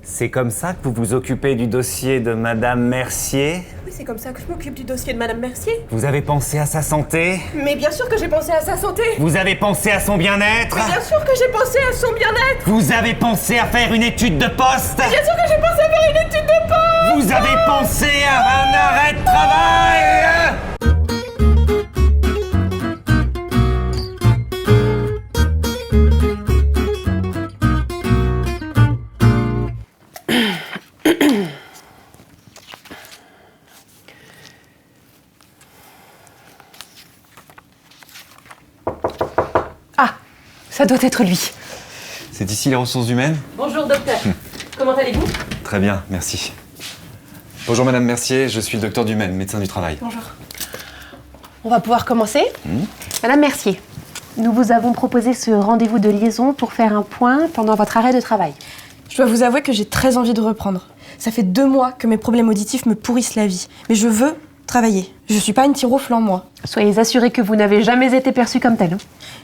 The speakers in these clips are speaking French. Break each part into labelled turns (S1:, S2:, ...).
S1: C'est comme ça que vous vous occupez du dossier de Madame Mercier?
S2: Oui, c'est comme ça que je m'occupe du dossier de Madame Mercier.
S1: Vous avez pensé à sa santé?
S2: Mais bien sûr que j'ai pensé à sa santé.
S1: Vous avez pensé à son bien-être?
S2: Mais bien sûr que j'ai pensé à son bien-être.
S1: Vous avez pensé à faire une étude de poste?
S2: Bien sûr que j'ai pensé à faire une étude de poste.
S1: Vous avez pensé à un arrêt de travail?
S3: Ah, ça doit être lui.
S4: C'est ici les ressources humaines?
S3: Bonjour docteur. Comment allez-vous?
S4: Très bien, merci. Bonjour Madame Mercier, je suis le docteur Dumaine, médecin du travail.
S3: Bonjour. On va pouvoir commencer. Madame Mercier, nous vous avons proposé ce rendez-vous de liaison pour faire un point pendant votre arrêt de travail.
S5: Je dois vous avouer que j'ai très envie de reprendre. Ça fait 2 mois que mes problèmes auditifs me pourrissent la vie. Mais je veux travailler. Je suis pas une tire au flanc, moi.
S3: Soyez assurés que vous n'avez jamais été perçue comme telle.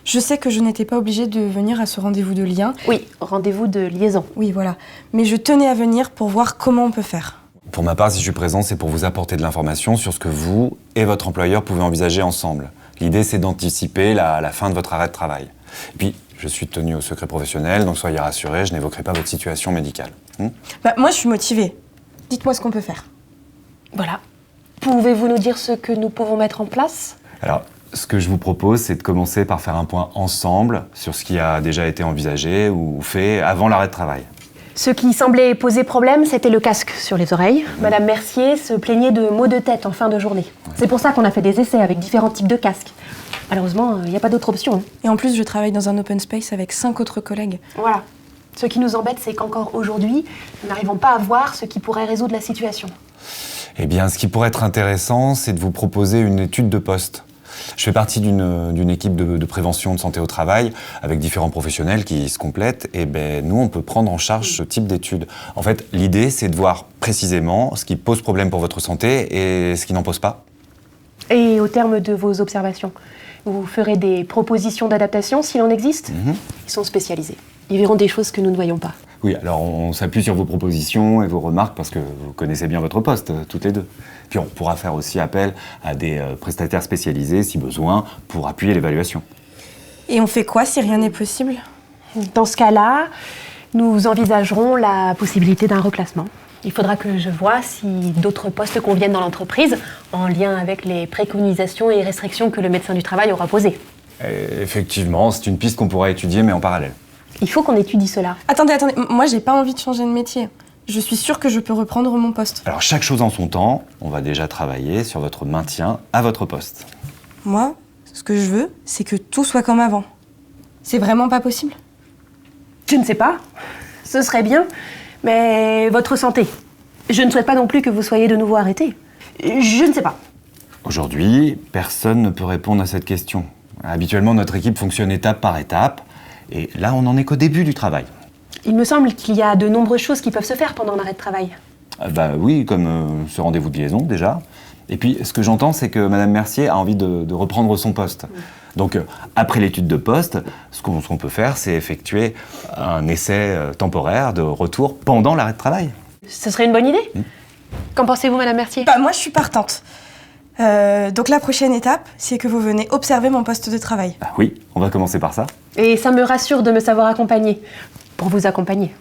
S5: Je sais que je n'étais pas obligée de venir à ce rendez-vous de lien.
S3: Oui, rendez-vous de liaison.
S5: Oui, voilà. Mais je tenais à venir pour voir comment on peut faire.
S4: Pour ma part, si je suis présent, c'est pour vous apporter de l'information sur ce que vous et votre employeur pouvez envisager ensemble. L'idée, c'est d'anticiper la fin de votre arrêt de travail. Et puis, je suis tenu au secret professionnel, donc soyez rassurés, je n'évoquerai pas votre situation médicale.
S5: Moi, je suis motivée. Dites-moi ce qu'on peut faire.
S3: Voilà. Pouvez-vous nous dire ce que nous pouvons mettre en place?
S4: Alors, ce que je vous propose, c'est de commencer par faire un point ensemble sur ce qui a déjà été envisagé ou fait avant l'arrêt de travail.
S3: Ce qui semblait poser problème, c'était le casque sur les oreilles. Madame Mercier se plaignait de maux de tête en fin de journée. C'est pour ça qu'on a fait des essais avec différents types de casques. Malheureusement, il n'y a pas d'autre option.
S5: Et en plus, je travaille dans un open space avec 5 autres collègues.
S3: Voilà. Ce qui nous embête, c'est qu'encore aujourd'hui, nous n'arrivons pas à voir ce qui pourrait résoudre la situation.
S4: Eh bien, ce qui pourrait être intéressant, c'est de vous proposer une étude de poste. Je fais partie d'une équipe de prévention de santé au travail avec différents professionnels qui se complètent. Et nous, on peut prendre en charge ce type d'études. En fait, l'idée, c'est de voir précisément ce qui pose problème pour votre santé et ce qui n'en pose pas.
S3: Et au terme de vos observations, vous ferez des propositions d'adaptation s'il en existe. Ils sont spécialisés. Ils verront des choses que nous ne voyons pas.
S4: Oui, alors on s'appuie sur vos propositions et vos remarques parce que vous connaissez bien votre poste, toutes les deux. Puis on pourra faire aussi appel à des prestataires spécialisés, si besoin, pour appuyer l'évaluation.
S5: Et on fait quoi si rien n'est possible?
S3: Dans ce cas-là, nous envisagerons la possibilité d'un reclassement. Il faudra que je vois si d'autres postes conviennent dans l'entreprise, en lien avec les préconisations et restrictions que le médecin du travail aura posées.
S4: Et effectivement, c'est une piste qu'on pourra étudier, mais en parallèle.
S3: Il faut qu'on étudie cela.
S5: Attendez, moi j'ai pas envie de changer de métier. Je suis sûre que je peux reprendre mon poste.
S4: Alors chaque chose en son temps, on va déjà travailler sur votre maintien à votre poste.
S5: Moi, ce que je veux, c'est que tout soit comme avant. C'est vraiment pas possible?
S3: Je ne sais pas. Ce serait bien. Mais votre santé. Je ne souhaite pas non plus que vous soyez de nouveau arrêté. Je ne sais pas.
S4: Aujourd'hui, personne ne peut répondre à cette question. Habituellement, notre équipe fonctionne étape par étape. Et là, on n'en est qu'au début du travail.
S3: Il me semble qu'il y a de nombreuses choses qui peuvent se faire pendant un arrêt de travail.
S4: Oui, comme ce rendez-vous de liaison, déjà. Et puis, ce que j'entends, c'est que Madame Mercier a envie de reprendre son poste. Donc, après l'étude de poste, ce qu'on peut faire, c'est effectuer un essai temporaire de retour pendant l'arrêt de travail.
S3: Ce serait une bonne idée. Qu'en pensez-vous, Madame Mercier?
S5: Moi, je suis partante. Donc la prochaine étape, c'est que vous venez observer mon poste de travail.
S4: Oui, on va commencer par ça.
S3: Et ça me rassure de me savoir accompagnée. Pour vous accompagner.